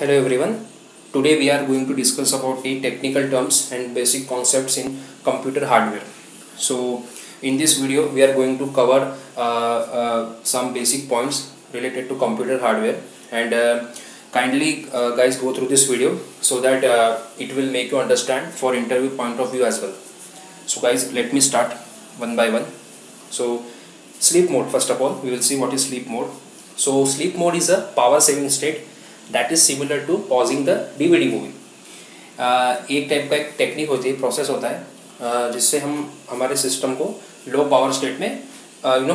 Hello everyone. Today we are going to discuss about the technical terms and basic concepts in computer hardware. So in this video we are going to cover some basic points related to computer hardware, and kindly guys go through this video so that it will make you understand for interview point of view as well. So guys, let me start one by one. So sleep mode, first of all we will see what is sleep mode. So sleep mode is a power saving state that is similar to pausing the DVD movie. एक type का एक technique होती है, process होता है जिससे हम हमारे सिस्टम को लो पावर स्टेट में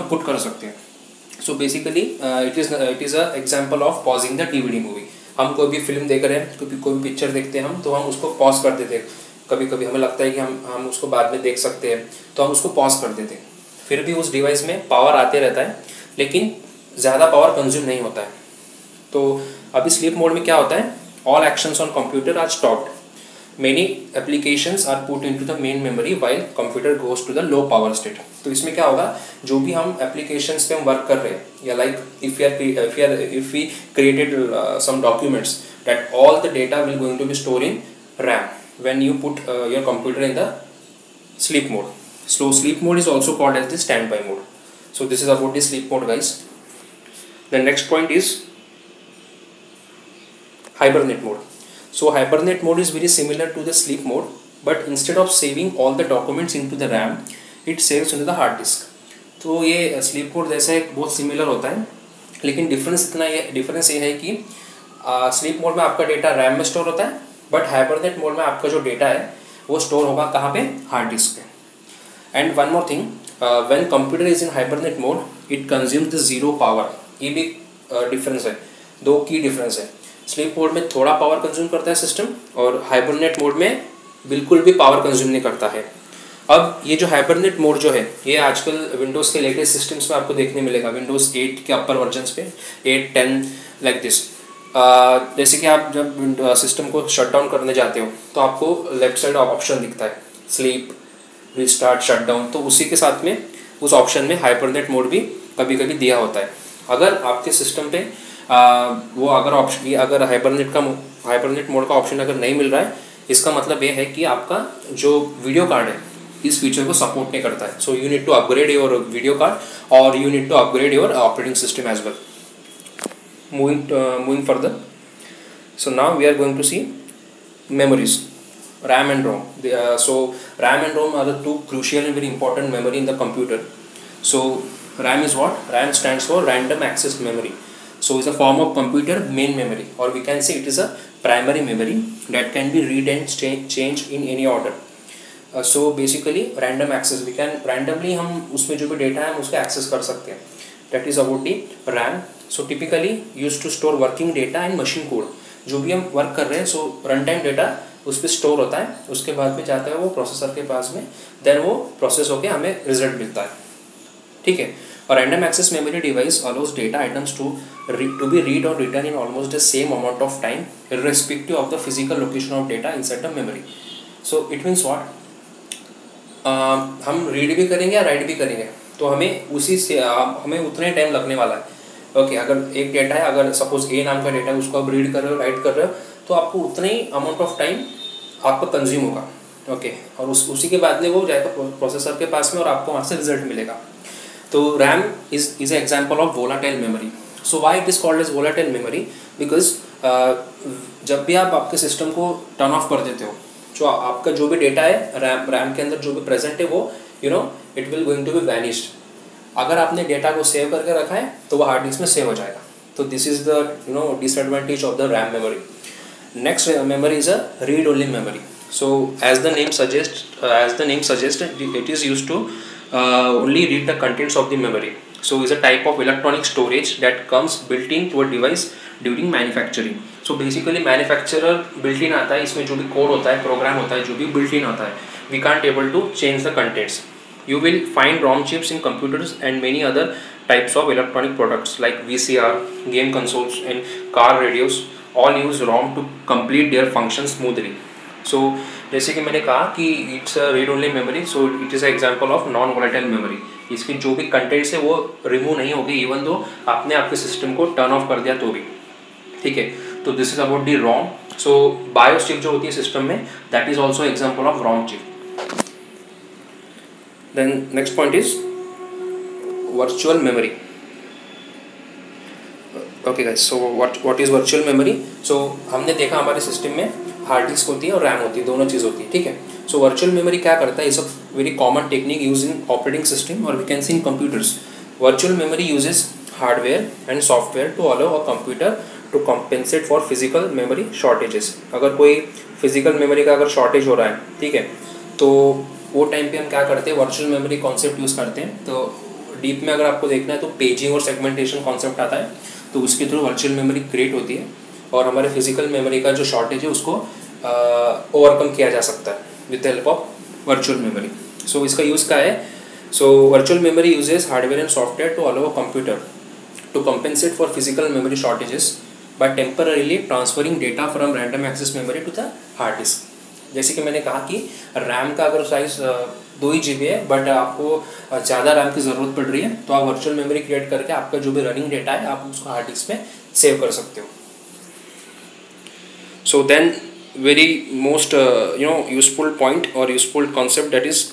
पुट कर सकते हैं. So basically it is a example of pausing the DVD movie. हम कोई भी फिल्म देख रहे हैं, कोई भी पिक्चर देखते हैं हम, तो हम उसको पॉज कर देते हैं. कभी कभी हमें लगता है कि हम उसको बाद में देख सकते हैं, तो हम उसको पॉज कर देते हैं. फिर भी उस डिवाइस में पावर आते रहता है, लेकिन ज़्यादा पावर कंज्यूम नहीं होता है. तो अभी स्लीप मोड में क्या होता है, all actions on computer are stopped, many applications are put into the main memory while computer goes to the low power state. तो इसमें क्या होगा, जो भी हम एप्लीकेशंस पे हम वर्क कर रहे हैं, या like if we created some documents, that all the data will going to be store in RAM when you put your computer in the sleep mode. So sleep mode is also called as the standby mode. So this is about the sleep mode, guys. The next point is hibernate mode. So hibernate mode is very similar to the sleep mode, but instead of saving all the documents into the RAM, it saves into the hard disk. तो ये sleep mode जैसा एक बहुत similar होता है, लेकिन difference ये है कि sleep mode में आपका डेटा RAM में स्टोर होता है, बट hibernate mode में आपका जो डेटा है वो स्टोर होगा कहाँ पे, हार्ड डिस्क पे. And one more thing, when computer is in hibernate mode it consumes the zero power. ये भी डिफरेंस है, दो की डिफरेंस है. स्लीप मोड में थोड़ा पावर कंज्यूम करता है सिस्टम, और हाइबरनेट मोड में बिल्कुल भी पावर कंज्यूम नहीं करता है. अब ये जो हाइबरनेट मोड जो है, ये आजकल विंडोज़ के लेटेस्ट सिस्टम्स में आपको देखने मिलेगा. विंडोज़ 8 के अपर वर्जन्स पे, 8, 10 लाइक दिस. जैसे कि आप जब सिस्टम को शट डाउन करने जाते हो, तो आपको लेफ्ट साइड ऑप्शन दिखता है, स्लीप, रिस्टार्ट, शट डाउन. तो उसी के साथ में उस ऑप्शन में हाइबरनेट मोड भी कभी कभी दिया होता है. अगर आपके सिस्टम पे वो अगर हाइबरनेट मोड का ऑप्शन अगर नहीं मिल रहा है, इसका मतलब ये है कि आपका जो वीडियो कार्ड है इस फीचर को सपोर्ट नहीं करता है. So you need to upgrade your video card, और you need to upgrade your operating system as well. Moving further, so now we are going to see memories, RAM and ROM. So RAM and ROM are the two crucial and very important memory in the computer. So RAM is what? RAM stands for random access memory. So it's a form of computer main memory, or we can say it is a primary memory that can be read and change in any order. So basically random access, we can randomly हम उसमें जो भी data है हम उसको access कर सकते हैं. That is about the RAM. So typically used to store working data and machine code. जो भी हम वर्क कर रहे हैं, सो रन टाइम डेटा उस पर स्टोर होता है, उसके बाद में जाता है वो प्रोसेसर के पास में, देन वो प्रोसेस होकर हमें रिजल्ट मिलता है. ठीक है. और random access memory device allows data items to be read और return in almost the same amount of time irrespective of the physical location of data inside the memory. So it means what, हम read भी करेंगे या right भी करेंगे, तो हमें उसी से हमें उतना ही टाइम लगने वाला है. ओके, अगर एक डेटा है, अगर सपोज ए नाम का डेटा है, उसको आप रीड कर रहे हो, राइट कर रहे हो, तो आपको उतना ही अमाउंट ऑफ टाइम आपका कंज्यूम होगा. ओके, और उसी के बाद में वो जाएगा प्रोसेसर के पास में, और आपको वहाँ से रिजल्ट मिलेगा. तो RAM is example of volatile memory. So why it is called as volatile memory, because जब भी आप आपके सिस्टम को टर्न ऑफ कर देते हो, जो आपका जो भी डेटा है रैम के अंदर जो भी प्रेजेंट है, वो it will going to be vanished. अगर आपने डेटा को सेव करके रखा है तो वो हार्ड डिस्क में सेव हो जाएगा. तो this is the disadvantage of the RAM memory. Next memory is a read only memory. So as the name suggest it is used to only read the contents of the memory. So is a type of electronic storage that comes built in to a device during manufacturing. So basically manufacturer built in आता है, इसमें जो भी code होता है, programme होता है, जो भी built in होता है, we can't able to change the contents. You will find ROM chips in computers and many other types of electronic products like VCR, game consoles and car radios all use ROM to complete their functions smoothly. So जैसे कि मैंने कहा कि it's a read only memory, so it is a example of non volatile memory. इसकी जो भी contents है वो रिमूव नहीं होगी, इवन दो आपने आपके सिस्टम को टर्न ऑफ कर दिया तो भी. ठीक है. तो this is about the ROM. So BIOS chip जो होती है सिस्टम में, that is also example of ROM chip. Then next point is virtual memory. Okay guys, so what is virtual memory. So हमने देखा हमारे सिस्टम में hard disk होती है और रैम होती है, दोनों चीज़ होती है, ठीक है. सो वर्चुअल मेमोरी क्या करता है, is a very common technique use in operating system और we can see in computers. Virtual memory uses hardware and software to allow a computer to compensate for physical memory shortages. अगर कोई physical memory का अगर shortage हो रहा है, ठीक है, तो वो टाइम पे हम क्या करते हैं, वर्चुअल मेमोरी कॉन्सेप्ट यूज़ करते हैं. तो डीप में अगर आपको देखना है तो पेजिंग और सेगमेंटेशन कॉन्सेप्ट आता है, तो उसके थ्रू वर्चुअल मेमोरी क्रिएट होती है और हमारे फिजिकल मेमोरी का जो शॉर्टेज है उसको ओवरकम किया जा सकता है with the help of virtual memory. So इसका यूज़ क्या है. So virtual memory uses hardware and software to allow a computer to compensate for physical memory shortages by temporarily transferring data from random access memory to the hard disk. जैसे कि मैंने कहा कि RAM का अगर size 2 GB है but आपको ज़्यादा रैम की ज़रूरत पड़ रही है, तो आप वर्चुअल मेमोरी क्रिएट करके आपका जो भी रनिंग डेटा है आप उसको हार्ड डिस्क में सेव कर सकते हो. So then very most useful point और useful concept that is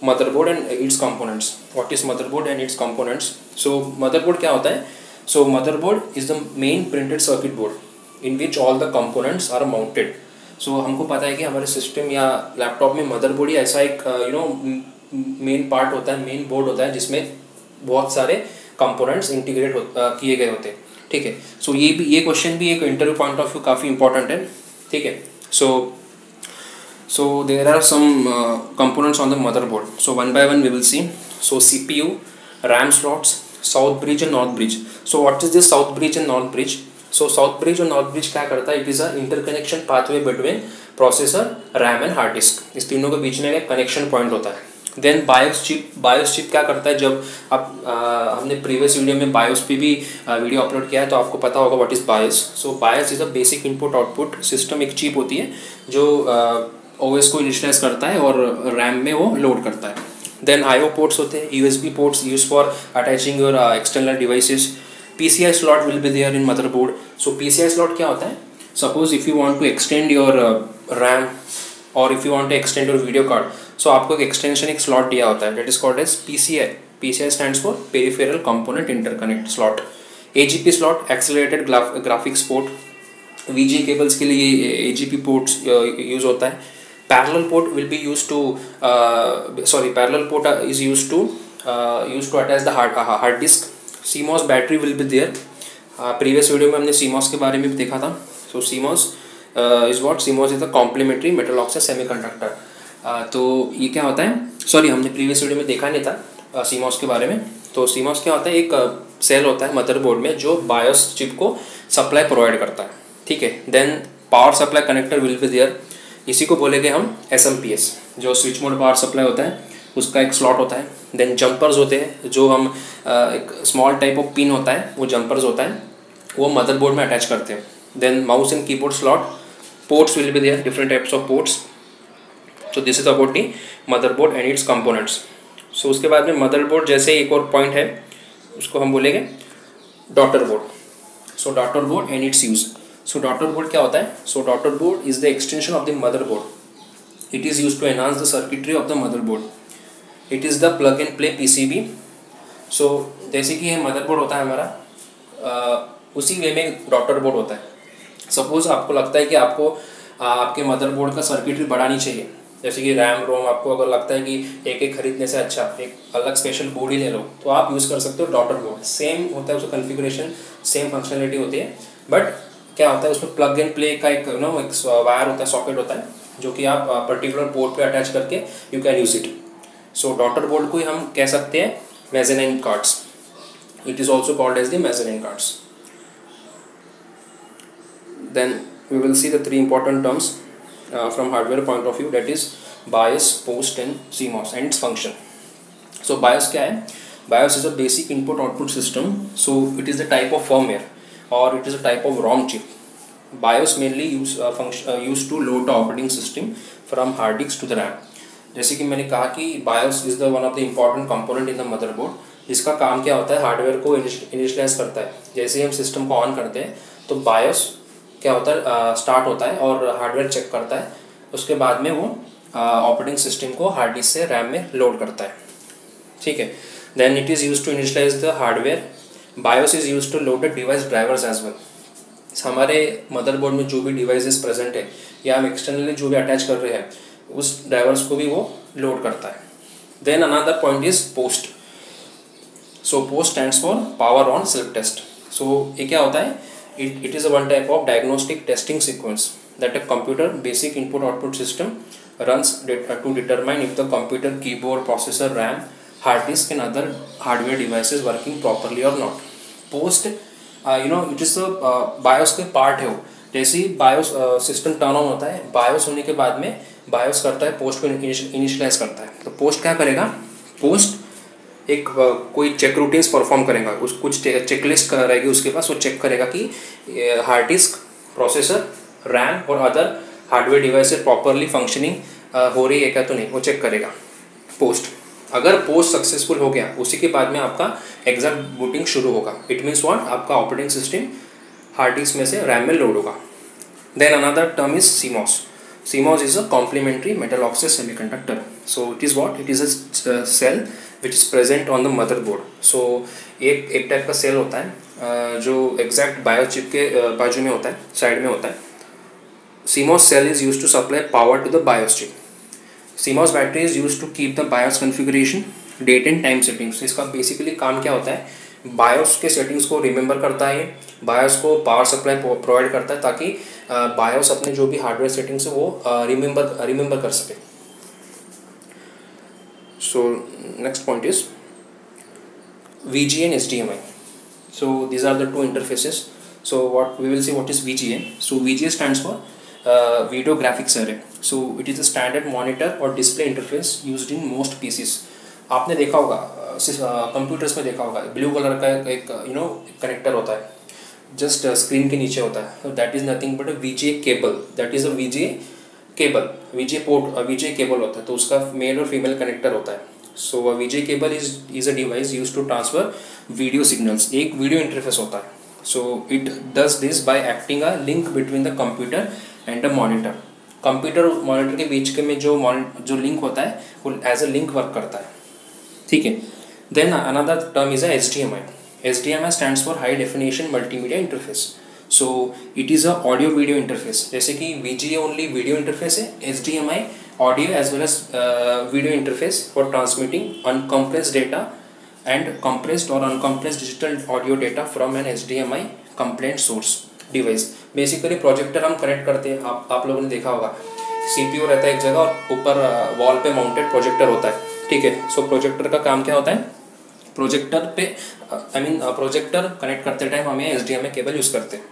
motherboard and its components. What is motherboard and its components. So motherboard क्या होता है. So motherboard is the main printed circuit board in which all the components are mounted. So हमको पता है कि हमारे system या laptop में मदरबोर्ड ही ऐसा एक मेन पार्ट होता है, मेन बोर्ड होता है जिसमें बहुत सारे कंपोनेंट्स इंटीग्रेट किए गए होते हैं, ठीक है. सो ये क्वेश्चन भी एक इंटरव्यू पॉइंट ऑफ व्यू काफ़ी इंपॉर्टेंट है, ठीक है. So there are some components on the motherboard. So one by one we will see. So CPU, RAM slots, south bridge and north bridge. So what is this south bridge and north bridge? So south bridge और north bridge क्या करता है, it is a interconnection pathway between processor, RAM and hard disk. इस तीनों के बीच में एक connection point होता है. Then BIOS chip क्या करता है, जब आप हमने प्रीवियस वीडियो में BIOS पे भी वीडियो अपलोड किया है तो आपको पता होगा what is BIOS. So BIOS is a basic input output system. एक चिप होती है जो OS को इनिशियलाइज करता है और रैम में वो लोड करता है. देन IO पोर्ट्स होते हैं, USB ports use for attaching your external devices. PCI slot will be there in motherboard. So PCI slot क्या होता है, suppose if you want to extend your RAM और if you want to extend your video card, so आपको एक extension एक slot दिया होता है, that is called as PCI. PCI stands for peripheral component interconnect slot. AGP slot accelerated graphics port. VGA cables के लिए AGP ports use होता है. Parallel port will be used to parallel port is used to attach the hard disk. CMOS battery will be there. Previous video में हमने CMOS के बारे में भी देखा था. So CMOS is what? CMOS is the complementary metal oxide semiconductor. तो ये क्या होता है, सॉरी हमने प्रीवियस वीडियो में देखा नहीं था CMOS के बारे में. तो CMOS क्या होता है, एक सेल होता है मदरबोर्ड में जो BIOS चिप को सप्लाई प्रोवाइड करता है, ठीक है. Then power supply connector will be there. इसी को बोलेंगे हम SMPS, जो स्विच मोड पावर सप्लाई होता है उसका एक स्लॉट होता है. देन जंपर्स होते हैं जो हम एक स्मॉल टाइप ऑफ पिन होता है, वो जंपर्स होता है, वो मदरबोर्ड में अटैच करते हैं. Then mouse and keyboard slot. Ports will be there, different types of ports. तो this is about the motherboard and its components. So उसके बाद में मदरबोर्ड जैसे एक और पॉइंट है उसको हम बोलेंगे daughter board. So daughter board and its use. So daughter board क्या होता है. So daughter board is the extension of the motherboard. It is use to enhance the circuitry of the motherboard. It is the plug and play PCB. So जैसे कि ये motherboard होता है हमारा, उसी वे में डॉटर बोर्ड होता है. सपोज आपको लगता है कि आपको आपके मदरबोर्ड का सर्किटरी बढ़ानी चाहिए, जैसे कि रैम रोम, आपको अगर लगता है कि एक खरीदने से अच्छा एक अलग स्पेशल बोर्ड ही ले लो, तो आप यूज़ कर सकते हो डॉटर बोर्ड. सेम होता है उसका कन्फिग्रेशन, सेम फंक्शनलिटी होती है, बट क्या होता है उसमें प्लग एंड प्ले का एक एक वायर होता है, सॉकेट होता है, जो कि आप पर्टिकुलर पोर्ट पे अटैच करके you can use it. So daughter board को ही हम कह सकते हैं mezzanine cards. It is also called as the mezzanine cards. Then we will see the 3 important terms from hardware point of view, that is BIOS, post and CMOS and its function. So BIOS क्या है. BIOS is a basic input output system. So it is the type of firmware or it is a type of ROM chip. BIOS mainly used to load the operating system from hard disk to the RAM. जैसे कि मैंने कहा कि BIOS is the one of the important component in the motherboard. इसका काम क्या होता है, हार्डवेयर को इनिशियलाइज करता है. जैसे ही हम सिस्टम को ऑन करते हैं तो BIOS क्या होता है स्टार्ट होता है और हार्डवेयर चेक करता है, उसके बाद में वो ऑपरेटिंग सिस्टम को हार्ड डिस्क से रैम में लोड करता है, ठीक है। Then it is use to initialize the hardware. BIOS is use to load the device drivers as well. हमारे मदरबोर्ड में जो भी डिवाइसेस प्रेजेंट है या हम एक्सटर्नली जो भी अटैच कर रहे हैं उस ड्राइवर्स को भी वो लोड करता है। Then another point is POST. So POST stands for power on self test. So ये क्या होता है, it is a one type of diagnostic testing sequence that a computer basic input output system runs to determine if the computer, keyboard, processor, RAM, hard disk and other hardware devices working properly or not. Post it is the BIOS के part है वो। जैसे ही BIOS system turn on होता है, BIOS होने के बाद में BIOS करता है पोस्ट को इनिशियलाइज करता है। तो पोस्ट क्या करेगा, पोस्ट एक कोई चेक रूटीन्स परफॉर्म करेगा, कुछ चेकलिस्ट रहेगी उसके पास, वो चेक करेगा कि हार्ड डिस्क, प्रोसेसर, रैम और other hardware device properly functioning हो रही है क्या तो नहीं, वो चेक करेगा पोस्ट। अगर पोस्ट सक्सेसफुल हो गया उसी के बाद में आपका एग्जैक्ट बूटिंग शुरू होगा। इट मीन्स व्हाट, आपका ऑपरेटिंग सिस्टम हार्ड डिस्क में से रैम में लोड होगा। Then another term is CMOS. CMOS is a complementary metal oxide semiconductor. So it is what, it is a cell which is present on the motherboard. So एक type का cell होता है जो exact bio chip के बाजू में होता है, साइड में होता है। CMOS cell is used to supply power to the BIOS chip. CMOS battery is used to keep the BIOS configuration, date and time settings. इसका बेसिकली काम क्या होता है, BIOS के सेटिंग्स को रिमेंबर करता है, BIOS को पावर सप्लाई प्रोवाइड करता है ताकि BIOS अपने जो भी हार्डवेयर सेटिंग्स है वो रिमेंबर कर सके। So next point is VGA and HDMI. So these are the two interfaces. So what we will see, what is VGA. So VGA stands for video graphics array. So it is a standard monitor or display interface used in most PCs. आपने देखा होगा computers में देखा होगा blue colour का एक connector होता है, जस्ट स्क्रीन के नीचे होता है। That is nothing but a VGA cable. That is a VGA cable, VGA port, VGA cable होता है, तो उसका मेल और फीमेल कनेक्टर होता है। So a VGA cable is a device use to transfer video signals. एक video interface होता है। So it does this by acting a link between the computer and a monitor. Computer monitor के बीच के में जो लिंक होता है वो एज अ लिंक वर्क करता है, ठीक है। Then another term is a HDMI. HDMI stands for high definition multimedia interface. So it is a audio video interface. जैसे कि VGA ओनली वीडियो इंटरफेस है, HDMI audio as well as video interface for transmitting uncompressed data and compressed और uncompressed digital audio data from an HDMI compliant source device. Basically projector हम connect करते हैं, आप लोगों ने देखा होगा CPU रहता है एक जगह और ऊपर वॉल पे माउंटेड प्रोजेक्टर होता है, ठीक है। सो प्रोजेक्टर का काम क्या होता है, प्रोजेक्टर पे प्रोजेक्टर कनेक्ट करते टाइम हम ये HDMI केबल यूज़ करते हैं।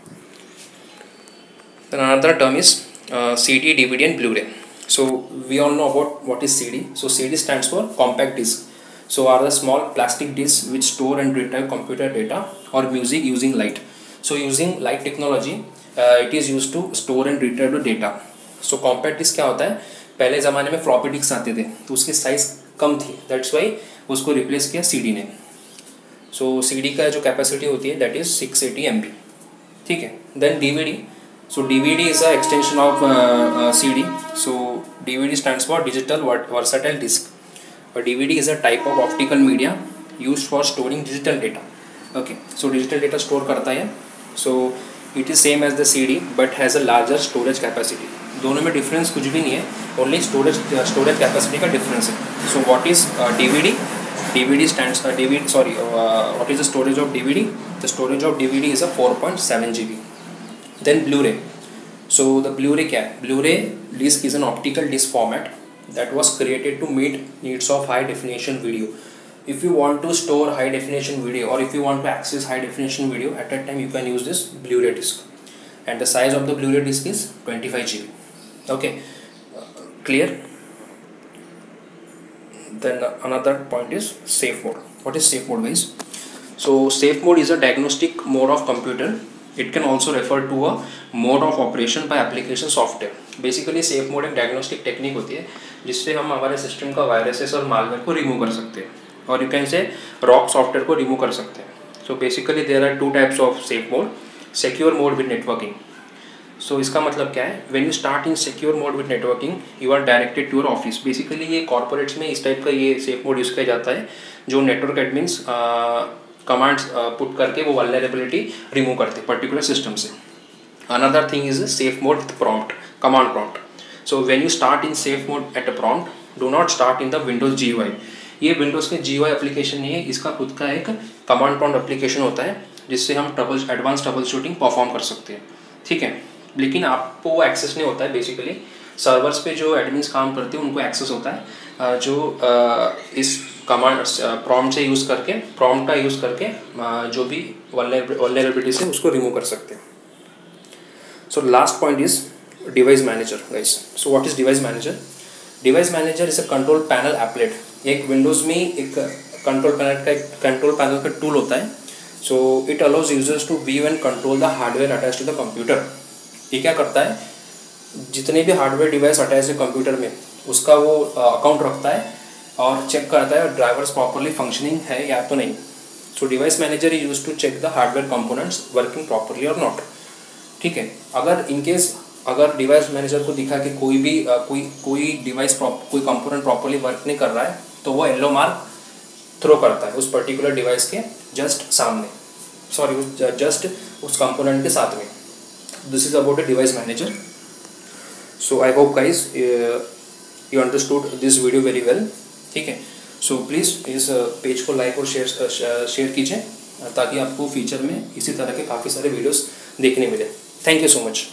Then another term is CD, DVD and Blu-ray. So we all know about what is CD. So CD stands for compact disc. So are the small plastic discs which store and retrieve computer data or music using light. So using light technology it is used to store and retrieve the data. So compact disc क्या होता है, पहले ज़माने में floppy disk आते थे तो उसकी साइज़ कम थी, दैट्स वाई उसको रिप्लेस किया CD ने। सो CD का जो कैपेसिटी होती है दैट इज़ 680 MB, ठीक है। Then DVD. So DVD is a extension of CD. So DVD stands for digital versatile disc. DVD is a type of optical media used for storing digital data. Okay, so digital data store करता है। So it is same as the CD but has a larger storage capacity. दोनों में difference कुछ भी नहीं है, only storage capacity का difference है। सो what is DVD? DVD stands for what is the storage of DVD? The storage of DVD is a 4.7 GB. Then Blu-ray. So the Blu-ray क्या है? Blu-ray disc is an optical disc format that was created to meet needs of high definition video. If you want to store high definition video or if you want to access high definition video at that time you can use this Blu-ray disc, and the size of the Blu-ray disc is 25 GB. Okay, clear? Then another point is safe mode. What is safe mode, guys? So safe mode is a diagnostic mode of computer. It can also refer to a mode of operation by application software. Basically safe mode एक diagnostic technique होती है जिससे हम हमारे system का viruses और malware को remove कर सकते हैं, और you can say rogue software को रिमूव कर सकते हैं. So basically there are two types of safe mode. Secure mode with networking. सो इसका मतलब क्या है, when you start in secure mode with networking you are directed to your office. Basically ये कॉर्पोरेट्स में इस टाइप का ये सेफ मोड यूज़ किया जाता है, जो नेटवर्क एडमिन्स कमांड्स पुट करके वो वल्नरेबिलिटी रिमूव करते हैं पर्टिकुलर सिस्टम से। Another thing is safe mode with prompt, command prompt. So when you start in safe mode at a prompt, do not start in the Windows GUI। ये Windows के GUI application नहीं है, इसका खुद का एक command prompt application होता है जिससे हम एडवांस ट्रबल शूटिंग परफॉर्म कर सकते हैं, ठीक है। लेकिन आपको वो एक्सेस नहीं होता है, बेसिकली सर्वर्स पे जो एडमिन्स काम करते हैं उनको एक्सेस होता है, जो इस कमांड प्रॉम्प्ट से यूज़ करके, प्रॉम्प्ट का यूज़ करके जो भी वल्नरेबिलिटीज है उसको रिमूव कर सकते हैं। So last point is device manager guys. So what is device manager? Device manager is a control panel applet. एक विंडोज़ में एक कंट्रोल पैनल का टूल होता है। So it allows users to view and control the hardware attach to the computer. ये क्या करता है, जितने भी हार्डवेयर डिवाइस अटैच है कंप्यूटर में उसका वो अकाउंट रखता है और चेक करता है ड्राइवर्स प्रॉपरली फंक्शनिंग है या तो नहीं। So device manager is use to check the hardware components working properly और नॉट, ठीक है। अगर इनकेस अगर डिवाइस मैनेजर को दिखा कि कोई भी कोई डिवाइस कोई कंपोनेंट प्रॉपरली वर्क नहीं कर रहा है, तो वो येलो मार्क थ्रो करता है उस पर्टिकुलर डिवाइस के जस्ट सामने, जस्ट उस कंपोनेंट के साथ में। This is about a device manager. So I hope guys you understood this video very well, ठीक है। सो प्लीज़ इस पेज को लाइक और शेयर कीजिए ताकि आपको फ्यूचर में इसी तरह के काफ़ी सारे वीडियोस देखने मिले। Thank you so much.